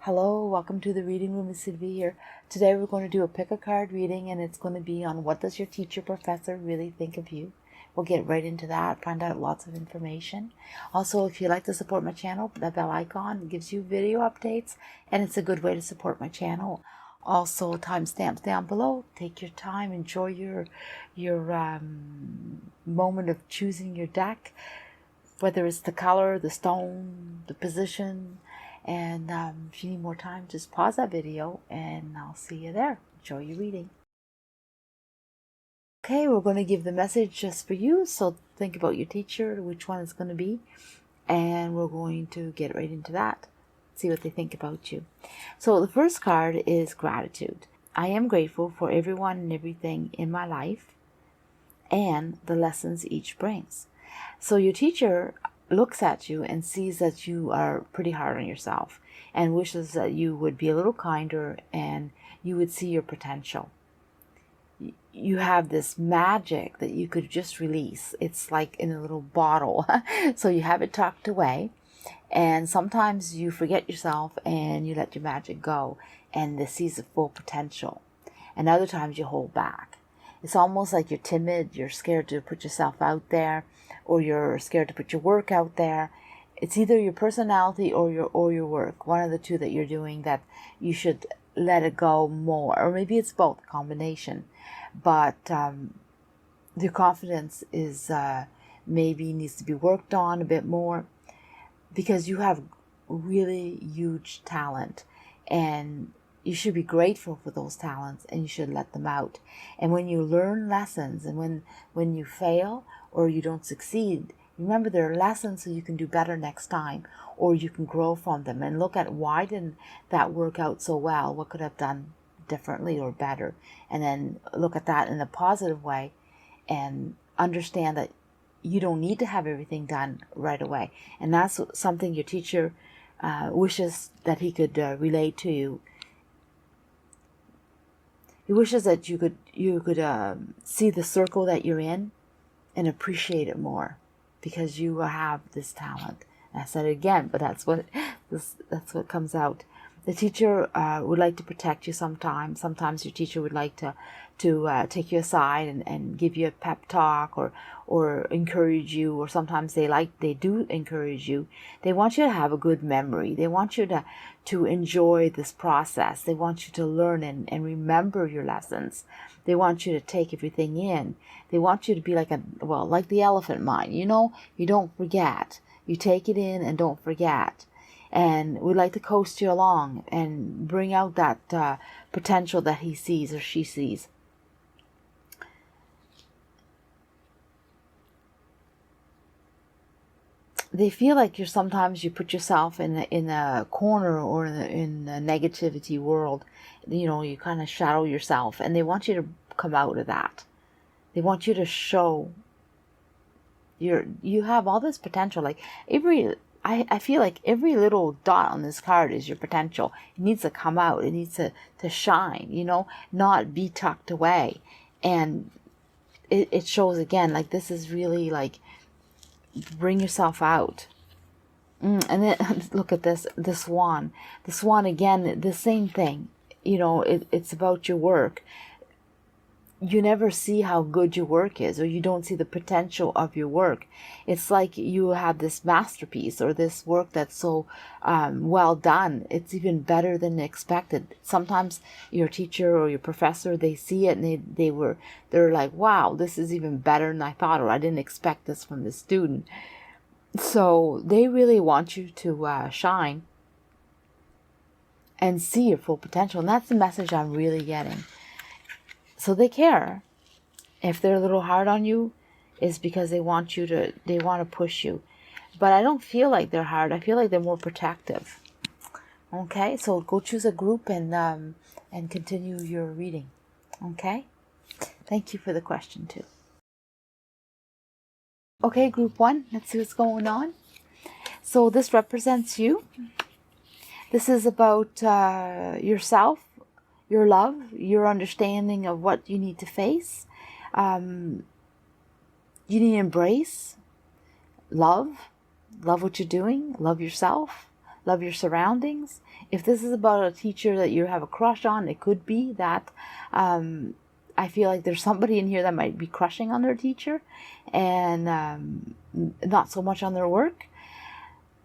Hello, welcome to the reading room. It's Sylvie here. Today we're going to do a pick a card reading, and it's going to be on what does your teacher professor really think of you. We'll get right into that, find out lots of information. Also, if you'd like to support my channel, that bell icon gives you video updates, and it's a good way to support my channel. Also, timestamps down below. Take your time, enjoy your moment of choosing your deck, whether it's the color, the stone, the position. And if you need more time, just pause that video and I'll see you there. Enjoy your reading. Okay, we're going to give the message just for you. So think about your teacher, which one it's going to be. And we're going to get right into that. See what they think about you. So the first card is gratitude. I am grateful for everyone and everything in my life and the lessons each brings. So your teacher looks at you and sees that you are pretty hard on yourself and wishes that you would be a little kinder and you would see your potential. You have this magic that you could just release. It's like in a little bottle. So you have it tucked away, and sometimes you forget yourself and you let your magic go and this sees the full potential, and other times you hold back. It's almost like you're timid, you're scared to put yourself out there, or you're scared to put your work out there. It's either your personality or your work, one of the two that you're doing, that you should let it go more, or maybe it's both, a combination. But your confidence is maybe needs to be worked on a bit more, because you have really huge talent, and you should be grateful for those talents and you should let them out. And when you learn lessons, and when you fail or you don't succeed, remember there are lessons so you can do better next time, or you can grow from them and look at why didn't that work out so well, what could I have done differently or better, and then look at that in a positive way and understand that you don't need to have everything done right away. And that's something your teacher wishes that he could relate to you. He wishes that you could see the circle that you're in and appreciate it more, because you have this talent. And I said it again, but that's what comes out. The teacher would like to protect you sometimes. Sometimes your teacher would like to take you aside and give you a pep talk or encourage you, or sometimes they do encourage you. They want you to have a good memory. They want you to enjoy this process. They want you to learn and remember your lessons. They want you to take everything in. They want you to be like the elephant mind. You don't forget. You take it in and don't forget. And we'd like to coast you along and bring out that potential that he sees or she sees. They feel like sometimes you put yourself in a corner or in a negativity world. You kind of shadow yourself, and they want you to come out of that. They want you to show you have all this potential. Like I feel like every little dot on this card is your potential. It needs to come out. It needs to shine, not be tucked away. And it shows again, like this is really like, bring yourself out. And then look at this, the swan. The swan again, the same thing. It's about your work. You never see how good your work is, or you don't see the potential of your work. It's like you have this masterpiece or this work that's so well done. It's even better than expected. Sometimes your teacher or your professor, they see it and they're like, wow, this is even better than I thought, or I didn't expect this from the student. So they really want you to shine and see your full potential. And that's the message I'm really getting. So they care. If they're a little hard on you, it's because they want to push you. But I don't feel like they're hard. I feel like they're more protective. Okay, so go choose a group and continue your reading. Okay, thank you for the question too. Okay, group 1, let's see what's going on. So this represents you. This is about yourself, your love, your understanding of what you need to face. You need to embrace, love what you're doing, love yourself, love your surroundings. if this is about a teacher that you have a crush on, it could be that I feel like there's somebody in here that might be crushing on their teacher and not so much on their work.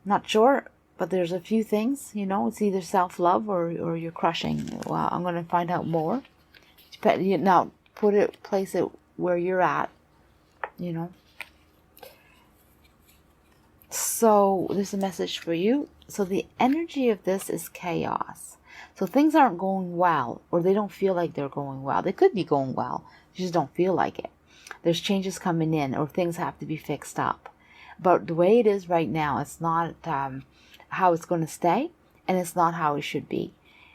Not sure, but there's a few things, you know, it's either self-love or you're crushing. Well, I'm going to find out more. Now, place it where you're at, you know. So there's a message for you. So the energy of this is chaos. So things aren't going well, or they don't feel like they're going well. They could be going well, you just don't feel like it. There's changes coming in, or things have to be fixed up. But the way it is right now, it's not how it's going to stay, and it's not how it should be.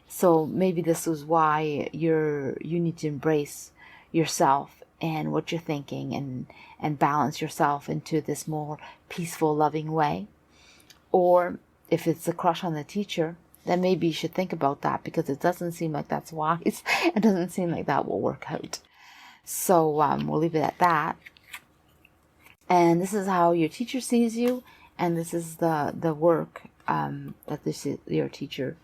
So maybe this is why you need to embrace yourself and what you're thinking, and balance yourself into this more peaceful, loving way. Or if it's a crush on the teacher, then maybe you should think about that, because it doesn't seem like that's wise. It doesn't seem like that will work out. So we'll leave it at that. And this is how your teacher sees you, and this is the work that your teacher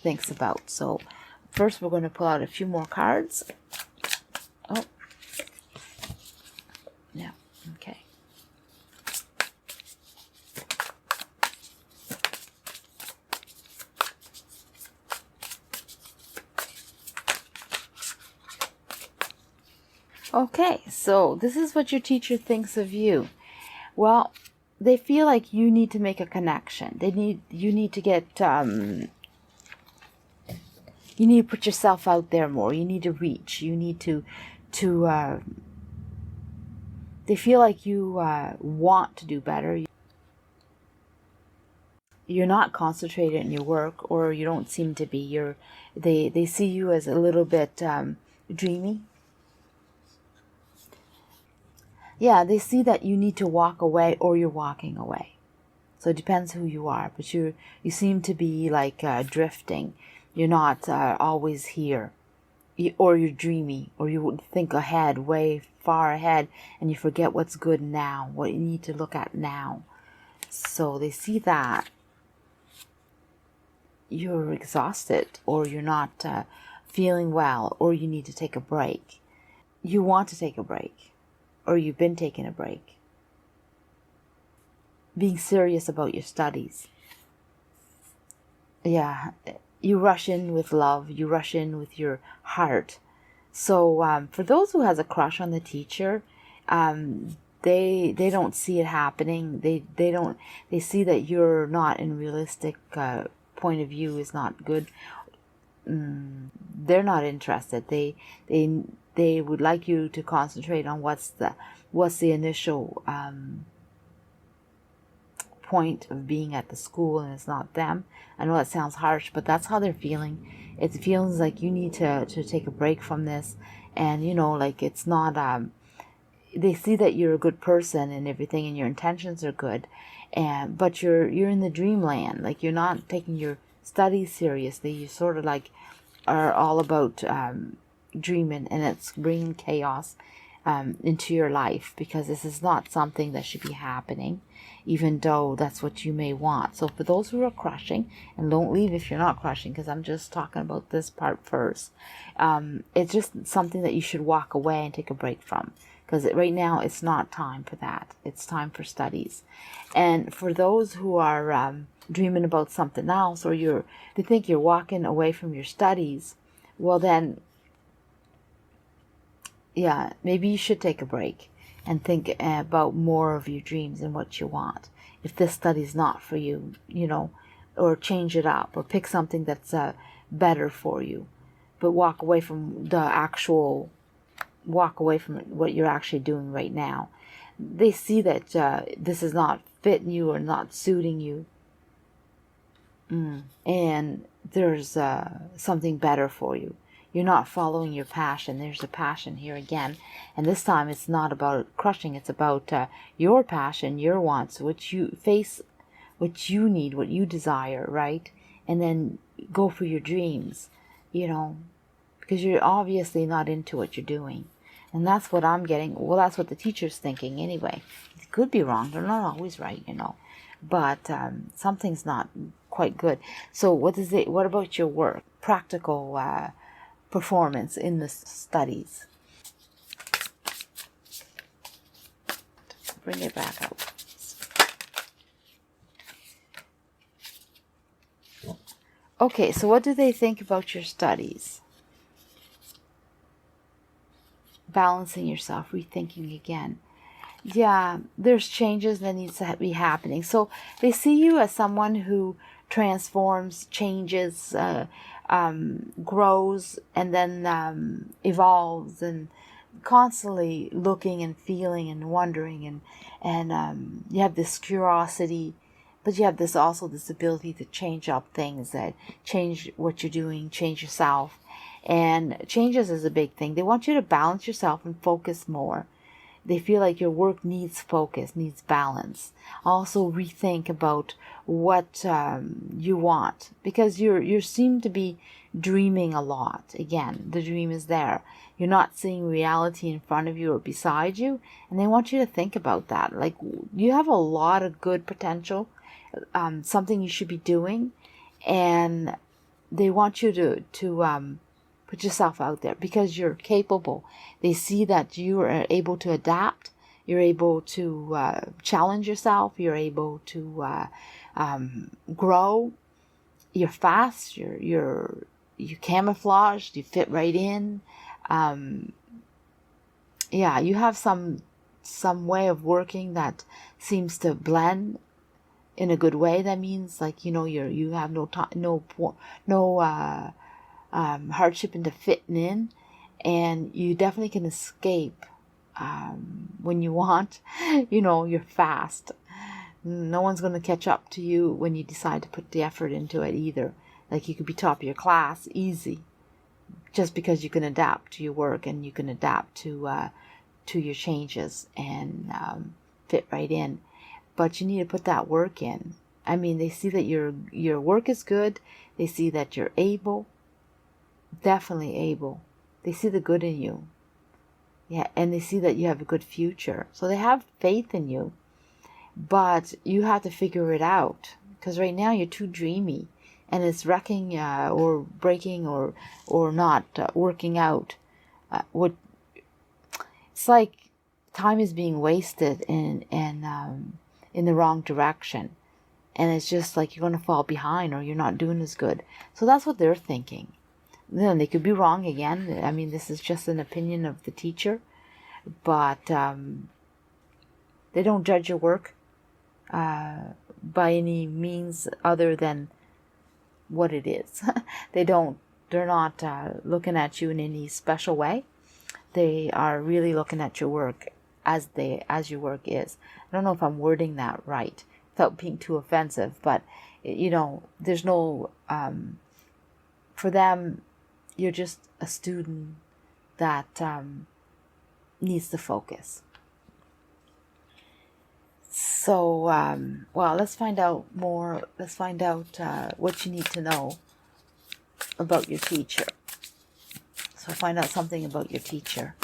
thinks about. So first we're going to pull out a few more cards. Oh, yeah, okay. Okay, so this is what your teacher thinks of you. Well, they feel like you need to make a connection. You need to get, you need to put yourself out there more. You need to reach. You need to they feel like you want to do better. You're not concentrated in your work, or you don't seem to be. They see you as a little bit dreamy. Yeah, they see that you need to walk away, or you're walking away. So it depends who you are, but you seem to be like drifting. You're not always here, or you're dreamy, or you would think ahead, way far ahead, and you forget what's good now, what you need to look at now. So they see that you're exhausted, or you're not feeling well, or you need to take a break. You want to take a break, or you've been taking a break. Being serious about your studies. Yeah, you rush in with love, you rush in with your heart. So for those who has a crush on the teacher, they don't see it happening. They see that you're not in realistic point of view is not good. They're not interested. They would like you to concentrate on what's the initial point of being at the school, and it's not them. I know that sounds harsh, but that's how they're feeling. It feels like you need to take a break from this, and like it's not. They see that you're a good person and everything, and your intentions are good, but you're in the dreamland. Like you're not taking your studies seriously. You sort of like are all about dreaming, and it's bringing chaos into your life, because this is not something that should be happening, even though that's what you may want. So for those who are crushing, and don't leave if you're not crushing, because I'm just talking about this part first, it's just something that you should walk away and take a break from, because right now it's not time for that. It's time for studies. And for those who are dreaming about something else, or they think you're walking away from your studies, well then, yeah, maybe you should take a break and think about more of your dreams and what you want. If this study's not for you, or change it up, or pick something that's better for you. But walk away from what you're actually doing right now. They see that this is not fitting you or not suiting you. And there's something better for you. You're not following your passion. There's a passion here again. And this time it's not about crushing. It's about your passion, your wants, what you face, what you need, what you desire, right? And then go for your dreams, because you're obviously not into what you're doing. And that's what I'm getting. Well, that's what the teacher's thinking anyway. It could be wrong. They're not always right, But something's not quite good. So what about your work, practical performance in the studies? Bring it back out. Okay, so what do they think about your studies? Balancing yourself, rethinking again. Yeah, there's changes that needs to be happening. So they see you as someone who transforms, changes, grows, and then evolves, and constantly looking and feeling and wondering, and you have this curiosity, but you have this ability to change up things, that change what you're doing, change yourself. And changes is a big thing. They want you to balance yourself and focus more. They feel like your work needs focus, needs balance. Also rethink about what you want, because you seem to be dreaming a lot. Again, the dream is there. You're not seeing reality in front of you or beside you, and they want you to think about that. Like, you have a lot of good potential, something you should be doing, and they want you to put yourself out there because you're capable. They see that you are able to adapt. You're able to challenge yourself. You're able to grow. You're fast. You camouflaged. You fit right in. Yeah, you have some way of working that seems to blend in a good way. That means, like, you have no hardship into fitting in, and you definitely can escape when you want. You're fast. No one's going to catch up to you when you decide to put the effort into it either. Like, you could be top of your class easy, just because you can adapt to your work and you can adapt to your changes and fit right in. But you need to put that work in. I mean, they see that your work is good. They see that you're able. Definitely able. They see the good in you. Yeah, and they see that you have a good future. So they have faith in you. But you have to figure it out. Because right now you're too dreamy. And it's wrecking or breaking or not working out. It's like time is being wasted in the wrong direction. And it's just like you're going to fall behind, or you're not doing as good. So that's what they're thinking. Then they could be wrong again. I mean, this is just an opinion of the teacher, but they don't judge your work by any means other than what it is. They're not looking at you in any special way. They are really looking at your work as your work is. I don't know if I'm wording that right without being too offensive, but there's no for them, you're just a student that needs to focus. So, well, let's find out more. Let's find out what you need to know about your teacher. So find out something about your teacher.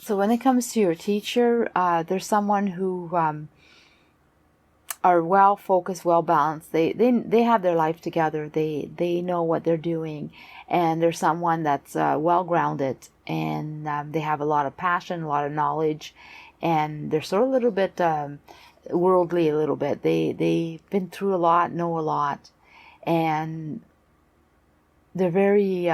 So when it comes to your teacher, there's someone who are well focused, well balanced. They have their life together. They know what they're doing, and they're someone that's well grounded, and they have a lot of passion, a lot of knowledge, and they're sort of a little bit worldly. A little bit. They've been through a lot, know a lot, and they're very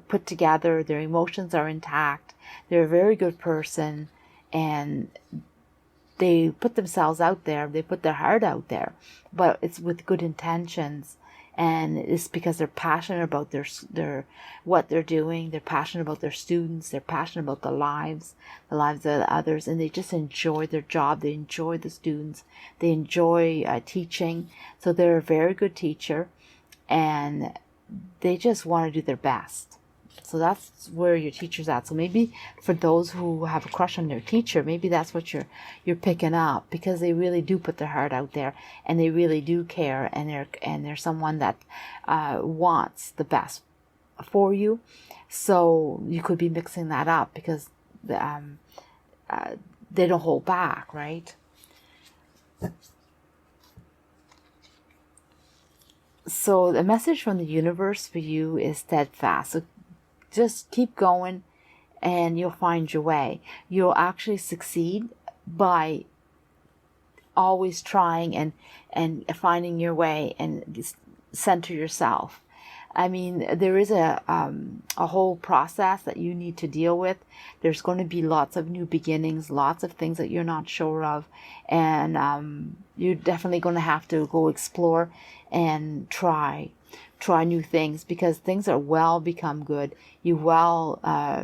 put together. Their emotions are intact. They're a very good person, and they put themselves out there. They put their heart out there, but it's with good intentions, and it's because they're passionate about their what they're doing. They're passionate about their students. They're passionate about the lives of others, and they just enjoy their job. They enjoy the students. They enjoy teaching. So they're a very good teacher, and they just want to do their best. So that's where your teacher's at. So maybe for those who have a crush on their teacher, maybe that's what you're picking up, because they really do put their heart out there, and they really do care, and they're someone that wants the best for you. So you could be mixing that up, because they don't hold back, right? So the message from the universe for you is steadfast. So just keep going and you'll find your way. You'll actually succeed by always trying and finding your way and center yourself. I mean, there is a whole process that you need to deal with. There's going to be lots of new beginnings, lots of things that you're not sure of, and you're definitely going to have to go explore and try new things, because things are well become good. You will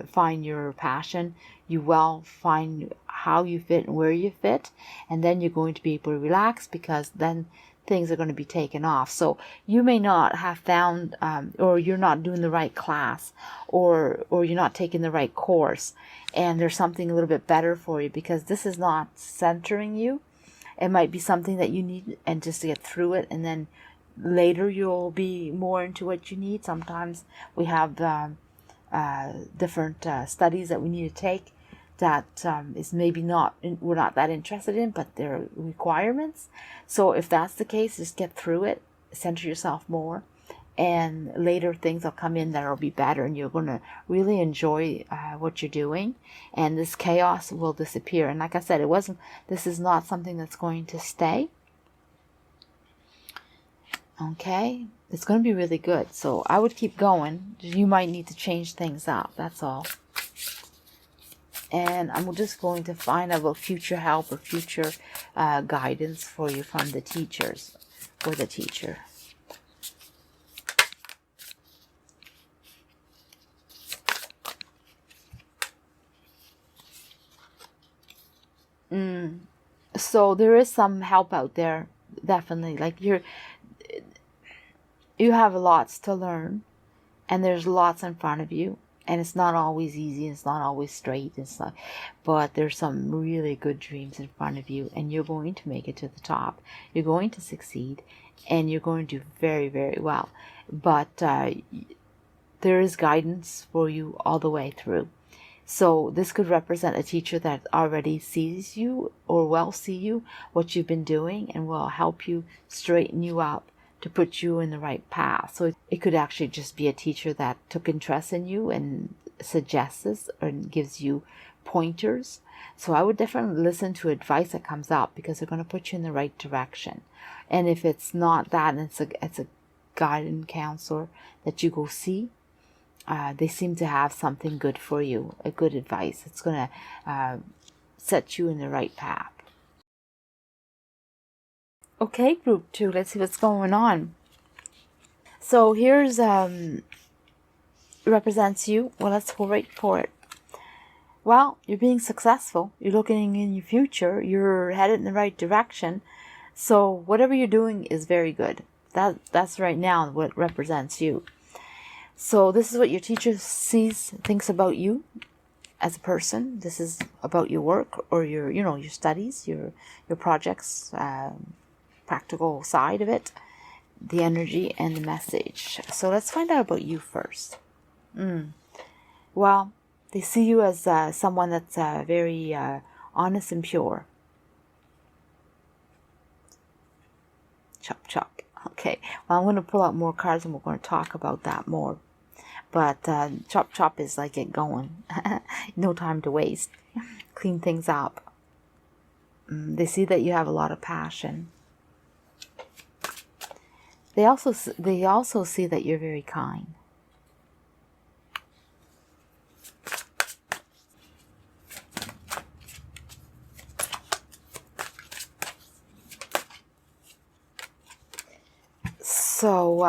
find your passion. You will find how you fit and where you fit, and then you're going to be able to relax, because then things are going to be taken off. So you may not have found, or you're not doing the right class, or you're not taking the right course, and there's something a little bit better for you, because this is not centering you. It might be something that you need, and just to get through it, and then later you'll be more into what you need. Sometimes we have different studies that we need to take that is maybe we're not that interested in, but they're requirements. So if that's the case, just get through it, center yourself more, and later things will come in that will be better, and you're going to really enjoy what you're doing, and this chaos will disappear. And like I said, this is not something that's going to stay. Okay, it's going to be really good. So I would keep going. You might need to change things up, that's all. And I'm just going to find out about future help or future guidance for you from the teachers, or the teacher. So there is some help out there, definitely. Like you have lots to learn, and there's lots in front of you. And it's not always easy, it's not always straight, but there's some really good dreams in front of you, and you're going to make it to the top. You're going to succeed, and you're going to do very, very well. But there is guidance for you all the way through. So this could represent a teacher that already sees you, or will see you, what you've been doing, and will help you straighten you up to put you in the right path. So it could actually just be a teacher that took interest in you and suggests this, or gives you pointers. So I would definitely listen to advice that comes up, because they're going to put you in the right direction. And if it's not that, and it's a guidance counselor that you go see, they seem to have something good for you, a good advice. It's going to set you in the right path. Okay, group 2, let's see what's going on. So here's represents you. Well, let's go right for it. Well, you're being successful. You're looking in your future. You're headed in the right direction. So whatever you're doing is very good. That's right now what represents you. So this is what your teacher thinks about you as a person. This is about your work, or your studies, your projects, practical side of it, the energy and the message. So let's find out about you first. Well, they see you as someone that's very honest and pure. Chop, chop. Okay, well, I'm going to pull out more cards, and we're going to talk about that more. But chop, chop is like get going. No time to waste. Clean things up. They see that you have a lot of passion. They also see that you're very kind. So,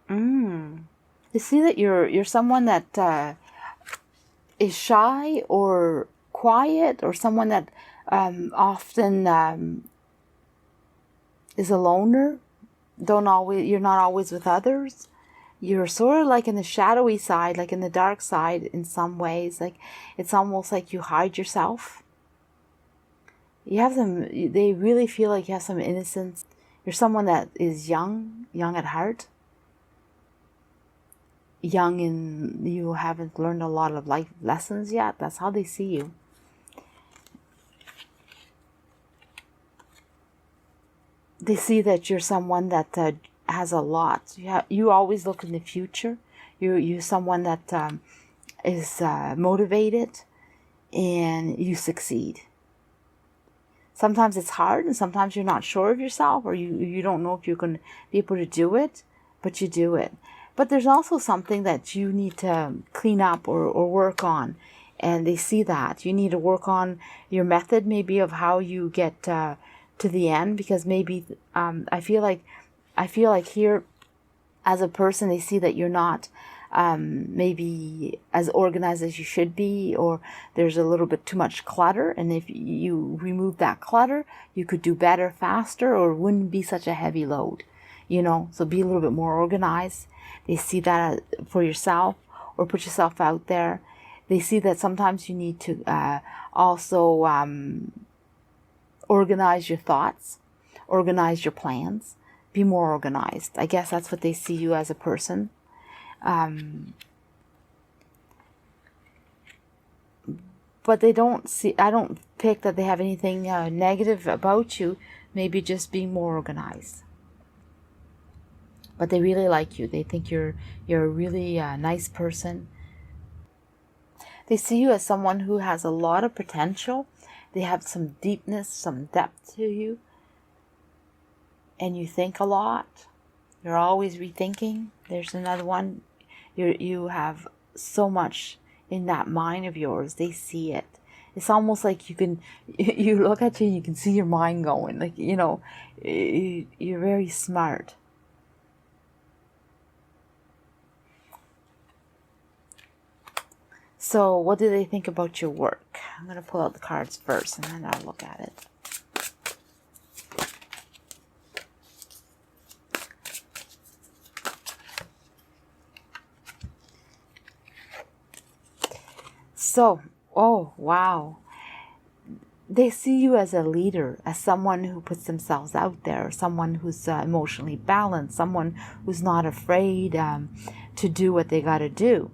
they see that you're someone that is shy or quiet, or someone that often is a loner. You're not always with others. you're sort of like in the shadowy side, like in the dark side in some ways. Like it's almost like you hide yourself. You have some, they really feel like you have some innocence. You're someone that is young at heart. Young and you haven't learned a lot of life lessons yet. That's how they see you. They see that you're someone that has a lot. You always look in the future. You're someone that is motivated, and you succeed. Sometimes it's hard, and sometimes you're not sure of yourself, or you don't know if you're going to be able to do it, but you do it. But there's also something that you need to clean up or work on, and they see that. You need to work on your method, maybe, of how you get to the end, because maybe I feel like here, as a person, they see that you're not maybe as organized as you should be, or there's a little bit too much clutter, and if you remove that clutter, you could do better faster, or it wouldn't be such a heavy load, so be a little bit more organized. They see that for yourself, or put yourself out there. They see that sometimes you need to also organize your thoughts, organize your plans, be more organized. I guess that's what they see you as a person. But I don't pick that they have anything negative about you, maybe just being more organized. But they really like you. They think you're a really nice person. They see you as someone who has a lot of potential. They have some deepness, some depth to you. And you think a lot. You're always rethinking. There's another one. You have so much in that mind of yours. They see it. It's almost like you look at you, you can see your mind going. Like, you're very smart. So what do they think about your work? I'm going to pull out the cards first, and then I'll look at it. So, oh, wow. They see you as a leader, as someone who puts themselves out there, someone who's emotionally balanced, someone who's not afraid to do what they got to do.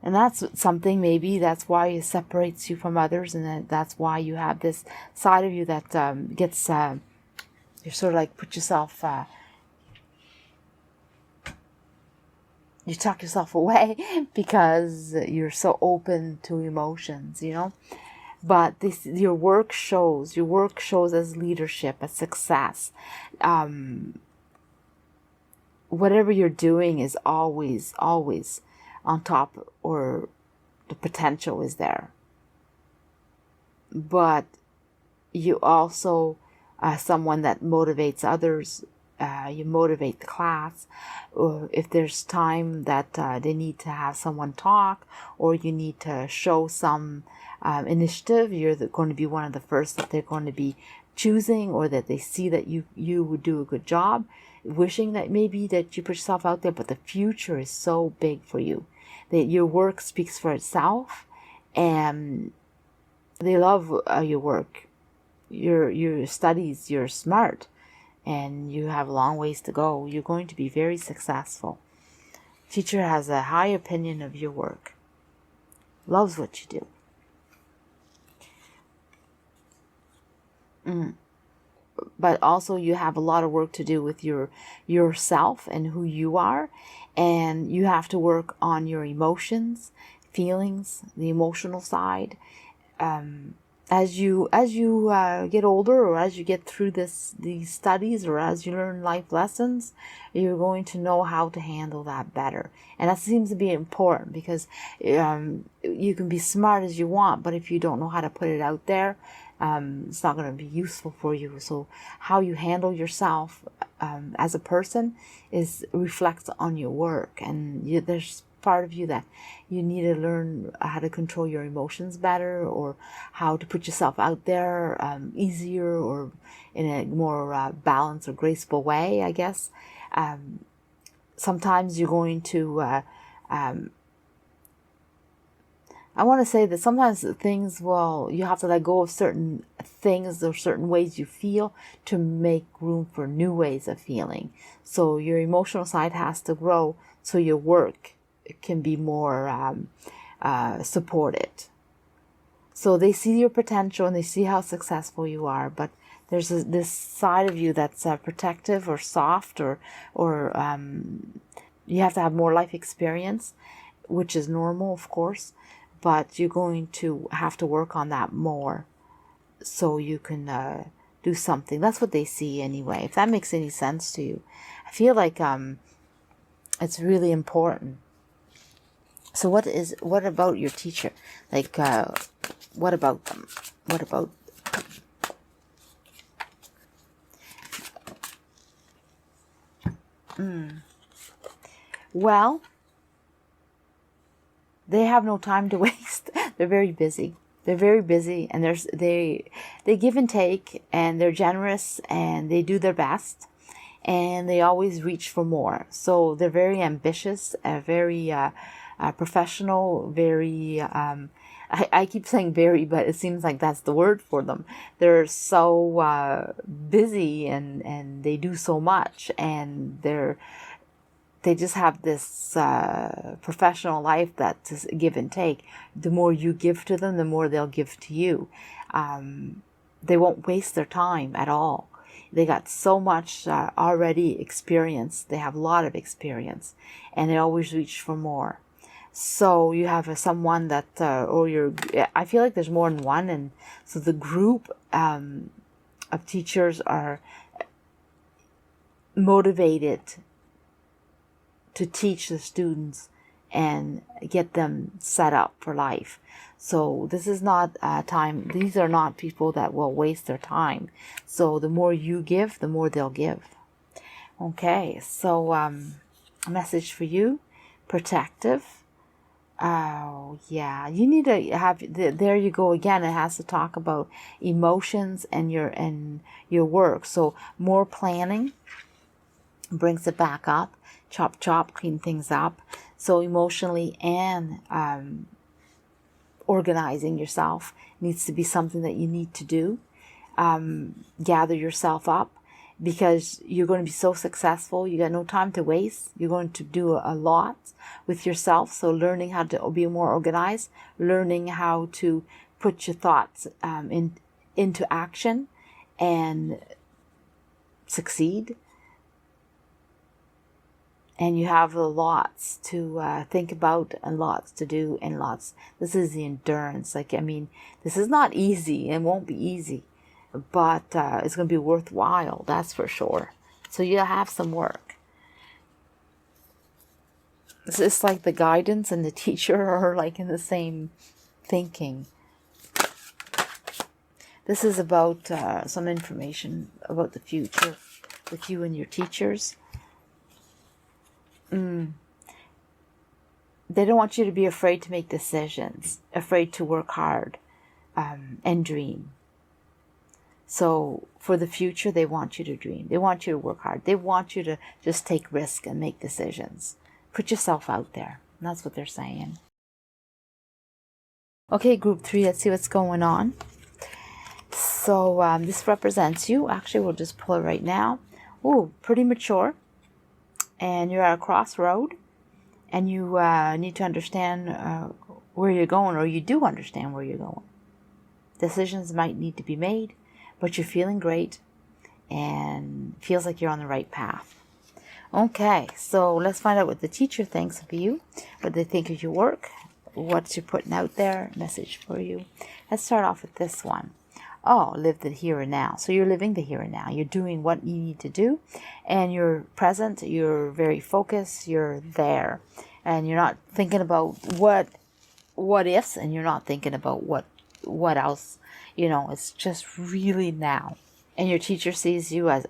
And that's something, maybe that's why it separates you from others, and that's why you have this side of you that gets, you sort of like put yourself, you tuck yourself away because you're so open to emotions, But your work shows as leadership, as success. Whatever you're doing is always on top, or the potential is there. But you also are someone that motivates others. You motivate the class, or if there's time that they need to have someone talk, or you need to show some initiative, you're going to be one of the first that they're going to be choosing, or that they see that you would do a good job, wishing that maybe that you put yourself out there. But the future is so big for you that your work speaks for itself, and they love your work, your studies. You're smart, and you have a long ways to go. You're going to be very successful. Teacher has a high opinion of your work, loves what you do. But also you have a lot of work to do with yourself and who you are, and you have to work on your emotions, feelings, the emotional side. As you get older, or as you get through these studies, or as you learn life lessons, you're going to know how to handle that better. And that seems to be important, because you can be smart as you want, but if you don't know how to put it out there, it's not going to be useful for you. So how you handle yourself as a person reflects on your work, and there's part of you that you need to learn how to control your emotions better, or how to put yourself out there easier, or in a more balanced or graceful way, I guess. sometimes you're going to, I want to say that sometimes things, well, you have to let go of certain things or certain ways you feel to make room for new ways of feeling. So your emotional side has to grow so your work can be more supported. So they see your potential and they see how successful you are, but there's this side of you that's protective or soft, or you have to have more life experience, which is normal, of course, but you're going to have to work on that more so you can do something. That's what they see anyway, if that makes any sense to you. I feel like it's really important. So what about your teacher? Like, what about them? What about... Well, they have no time to waste. They're very busy. They're very busy, and they give and take, and they're generous, and they do their best, and they always reach for more. So they're very ambitious, very professional, very... I keep saying very, but it seems like that's the word for them. They're so busy, and they do so much, and they just have this professional life that's give and take. The more you give to them, the more they'll give to you. They won't waste their time at all. They got so much already experience. They have a lot of experience, and they always reach for more. So you have someone that, I feel like there's more than one, and so the group of teachers are motivated to teach the students and get them set up for life. So this is not time. These are not people that will waste their time. So the more you give, the more they'll give. Okay, so a message for you: protective. Oh yeah, you need to have. There you go again. It has to talk about emotions and your work. So more planning brings it back up. Chop, chop, clean things up. So emotionally and organizing yourself needs to be something that you need to do. Gather yourself up, because you're going to be so successful. You got no time to waste. You're going to do a lot with yourself. So learning how to be more organized, learning how to put your thoughts into action and succeed. And you have lots to think about, and lots to do, and lots. This is the endurance. This is not easy. It won't be easy, but it's going to be worthwhile. That's for sure. So you'll have some work. It's like the guidance and the teacher are like in the same thinking. This is about some information about the future with you and your teachers. They don't want you to be afraid to make decisions, afraid to work hard and dream. So for the future, they want you to dream. They want you to work hard. They want you to just take risks and make decisions. Put yourself out there. And that's what they're saying. Okay, group 3, let's see what's going on. So this represents you. Actually, we'll just pull it right now. Ooh, pretty mature. And you're at a crossroad. And you need to understand where you're going, or you do understand where you're going. Decisions might need to be made, but you're feeling great and feels like you're on the right path. Okay, so let's find out what the teacher thinks of you, what they think of your work, what you're putting out there, message for you. Let's start off with this one. Oh, live the here and now. So you're living the here and now. You're doing what you need to do, and you're present. You're very focused. You're there, and you're not thinking about what ifs, and you're not thinking about what else. It's just really now. And your teacher sees you as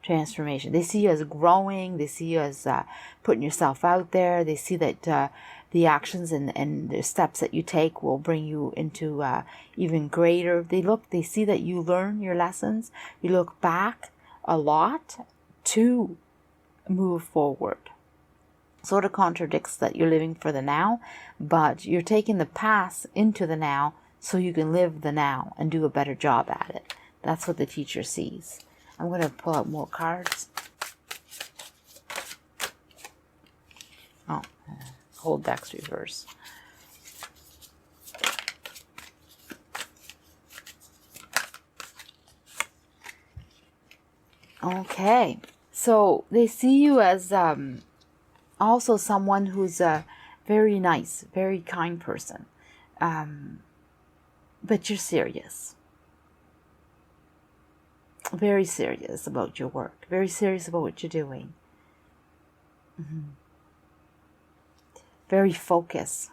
transformation. They see you as growing. They see you as putting yourself out there. They see that the actions and the steps that you take will bring you into even greater. They see that you learn your lessons. You look back a lot to move forward. Sort of contradicts that you're living for the now, but you're taking the past into the now so you can live the now and do a better job at it. That's what the teacher sees. I'm going to pull out more cards. Oh, whole deck's reverse. Okay, so they see you as also someone who's a very nice, very kind person. But you're serious. Very serious about your work. Very serious about what you're doing. Very focused.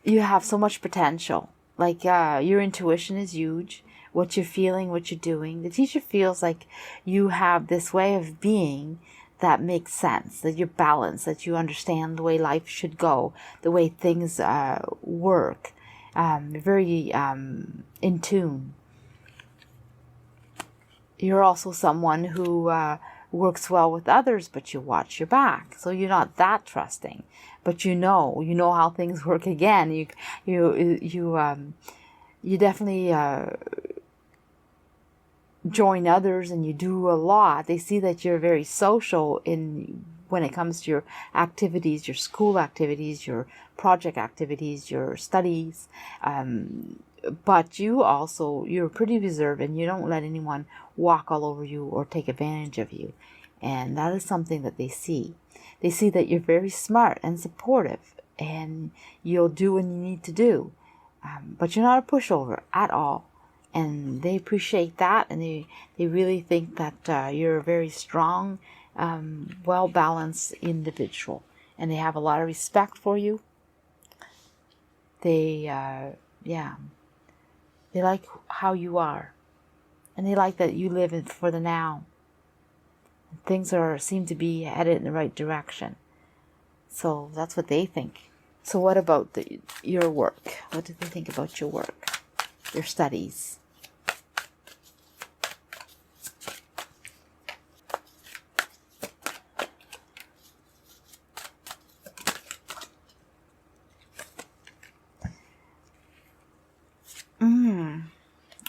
You have so much potential. Like your intuition is huge. What you're feeling, what you're doing. The teacher feels like you have this way of being that makes sense, that you're balanced, that you understand the way life should go, the way things work. Very in tune. You're also someone who works well with others, but you watch your back. So you're not that trusting, but you know how things work again. You definitely join others, and you do a lot. They see that you're very social when it comes to your activities, your school activities, your project activities, your studies. But you're pretty reserved, and you don't let anyone walk all over you or take advantage of you. And that is something that they see. They see that you're very smart and supportive, and you'll do what you need to do. But you're not a pushover at all. And they appreciate that, and they really think that you're a very strong, well-balanced individual. And they have a lot of respect for you. They like how you are. And they like that you live for the now. Things seem to be headed in the right direction. So that's what they think. So what about your work? What do they think about your work? Your studies?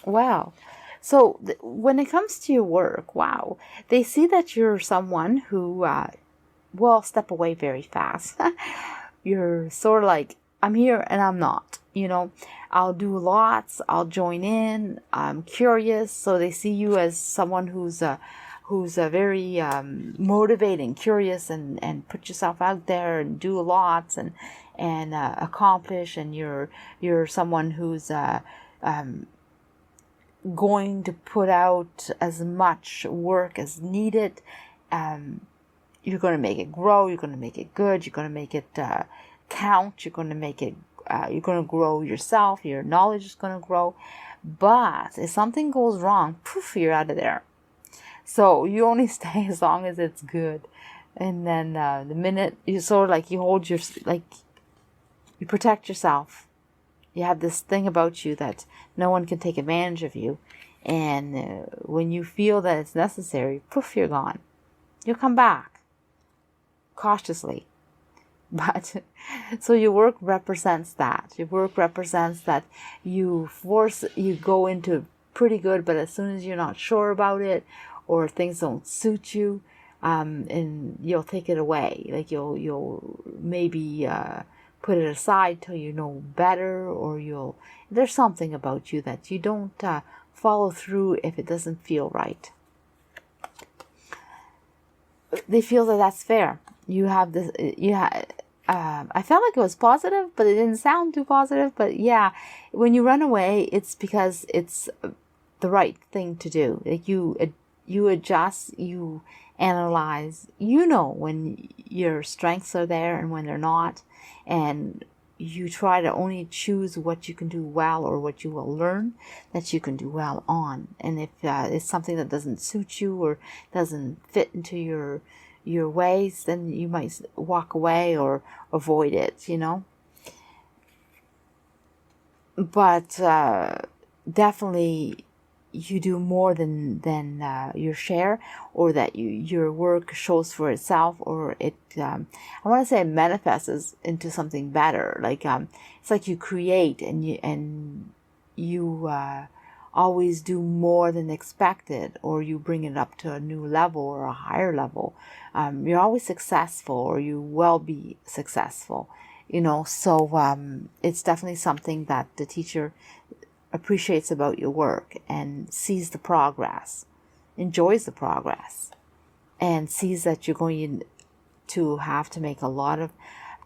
Wow. So when it comes to your work, wow, they see that you're someone who will step away very fast. You're sort of like, I'm here and I'm not. I'll do lots. I'll join in. I'm curious. So they see you as someone who's very motivating, curious, and put yourself out there and do lots and accomplish. And you're someone who's going to put out as much work as needed. You're going to make it grow. You're going to make it good. You're going to make it count. You're going to make it. You're going to grow yourself. Your knowledge is going to grow. But if something goes wrong, poof, you're out of there. So you only stay as long as it's good. And then the minute you sort of like you protect yourself. You have this thing about you that no one can take advantage of you. And when you feel that it's necessary, poof, you're gone. You'll come back. Cautiously. But, so your work represents that. Your work represents that you go into pretty good, but as soon as you're not sure about it, or things don't suit you, and you'll take it away. Like you'll maybe put it aside till you know better, or there's something about you that you don't follow through if it doesn't feel right. They feel that that's fair. You have this. I felt like it was positive, but it didn't sound too positive. But yeah, when you run away, it's because it's the right thing to do. Like you adjust, you analyze. You know when your strengths are there and when they're not, and you try to only choose what you can do well, or what you will learn that you can do well on. And if it's something that doesn't suit you or doesn't fit into your ways, then you might walk away or avoid it, But definitely you do more than your share, or that your work shows for itself, or it I want to say it manifests into something better. Like it's like you create, and you always do more than expected, or you bring it up to a new level or a higher level. You're always successful, or you will be successful, so it's definitely something that the teacher appreciates about your work, and sees the progress, enjoys the progress, and sees that you're going to have to make a lot of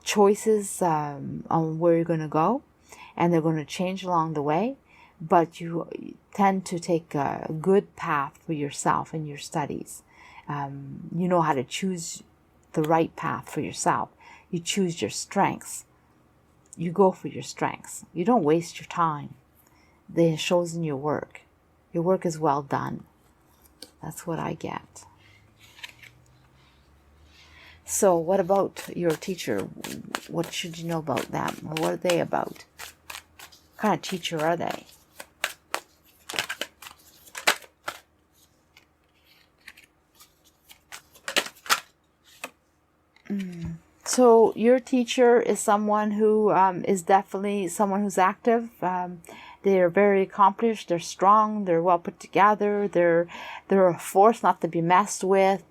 choices on where you're going to go, and they're going to change along the way, but you tend to take a good path for yourself in your studies. You know how to choose the right path for yourself. You choose your strengths. You go for your strengths. You don't waste your time. It shows in your work. Your work is well done. That's what I get. So what about your teacher? What should you know about them? What are they about? What kind of teacher are they? So your teacher is someone who is definitely someone who's active. They're very accomplished. They're strong. They're well put together. They're a force not to be messed with.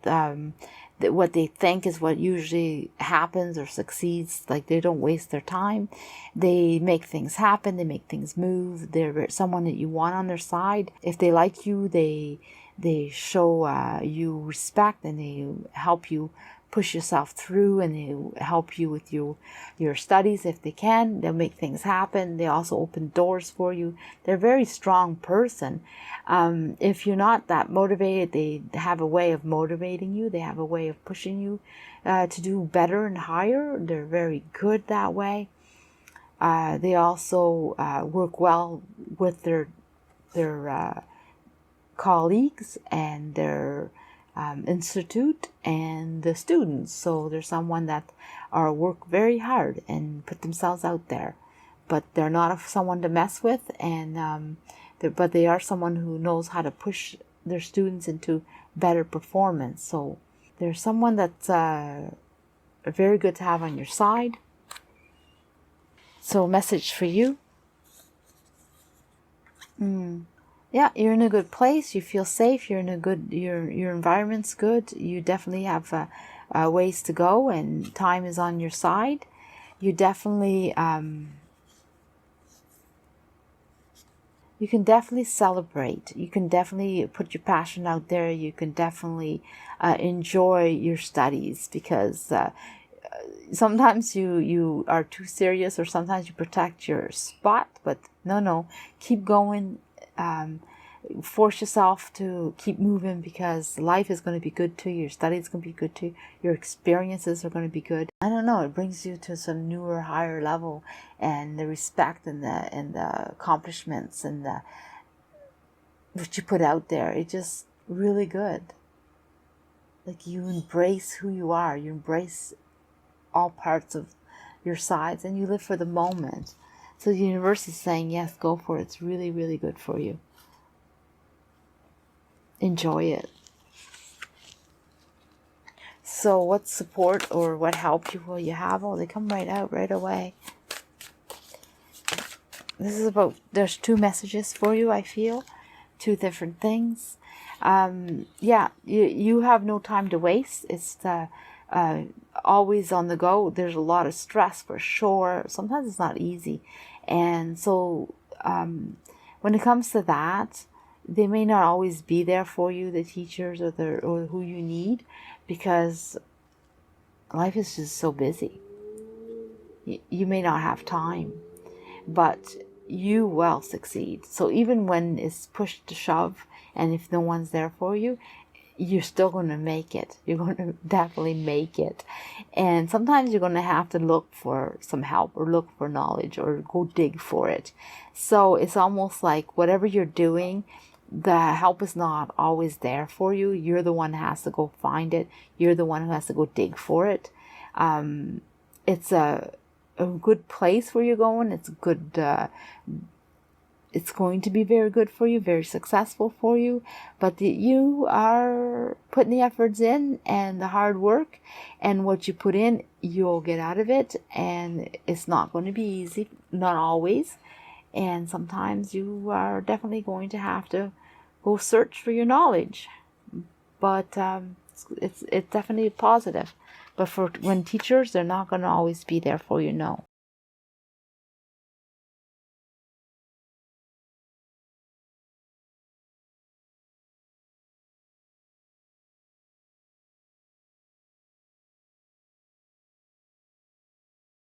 What they think is what usually happens or succeeds. Like, they don't waste their time. They make things happen. They make things move. They're someone that you want on their side. If they like you, they show you respect, and they help you push yourself through, and they help you with your studies if they can. They'll make things happen. They also open doors for you. They're a very strong person. If you're not that motivated, they have a way of motivating you. They have a way of pushing you to do better and higher. They're very good that way. They also work well with their colleagues and their institute and the students. So they're someone that work very hard and put themselves out there, but they're not someone to mess with, and but they are someone who knows how to push their students into better performance. So they're someone that's very good to have on your side. So message for you. Yeah, you're in a good place. You feel safe. You're in a good. Your environment's good. You definitely have ways to go, and time is on your side. You definitely you can definitely celebrate. You can definitely put your passion out there. You can definitely enjoy your studies, because sometimes you are too serious, or sometimes you protect your spot. But no, keep going. Force yourself to keep moving, because life is going to be good to you. Your studies going to be good to you. Your experiences are going to be good. I don't know. It brings you to some newer, higher level, and the respect and the accomplishments and the what you put out there. It's just really good. Like, you embrace who you are. You embrace all parts of your sides, and you live for the moment. So the universe is saying, yes, go for it. It's really, really good for you. Enjoy it. So what support or what help will you have? Oh, they come right out right away. This is about, there's two messages for you, I feel. Two different things. Yeah, you have no time to waste. It's always on the go. There's a lot of stress for sure. Sometimes it's not easy. And so when it comes to that, they may not always be there for you, the teachers or who you need, because life is just so busy. You may not have time, but you will succeed. So even when it's pushed to shove, and if no one's there for you, you're still going to make it. You're going to definitely make it. And sometimes you're going to have to look for some help, or look for knowledge, or go dig for it. So it's almost like whatever you're doing, the help is not always there for you. You're the one who has to go find it. You're the one who has to go dig for it. It's a good place where you're going. It's good. it's going to be very good for you, very successful for you, but you are putting the efforts in and the hard work, and what you put in, you'll get out of it, and it's not going to be easy, not always, and sometimes you are definitely going to have to go search for your knowledge, but it's definitely positive. But for when teachers, they're not going to always be there for you, no.